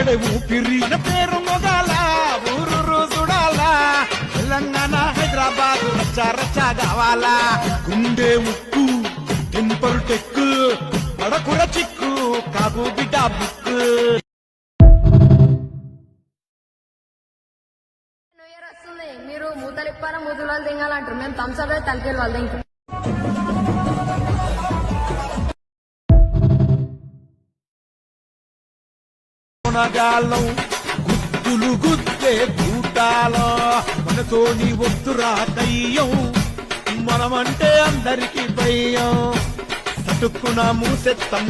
ఎడ ఊపిరి మన పేరు మొగాల ఊరు చూడాలా తెలంగాణ హైదరాబాద్ రచ్చా రచ్చా కావాలా గుండె ఉక్కు టెంపర్ టెక్కు పడకుర చిక్కు కాగు బిడ్డ బుక్కు మీరు మూతలిప్పాన మూతులు తింగాలంటారు మేము తంసవే తలకేలు వాళ్ళు ఇంకా గాలం గుద్దులు గుద్దే భూటాలో మనతోని వద్దురా దయ్యం మనమంటే అందరికి భయం సటుక్కున మూసెత్తం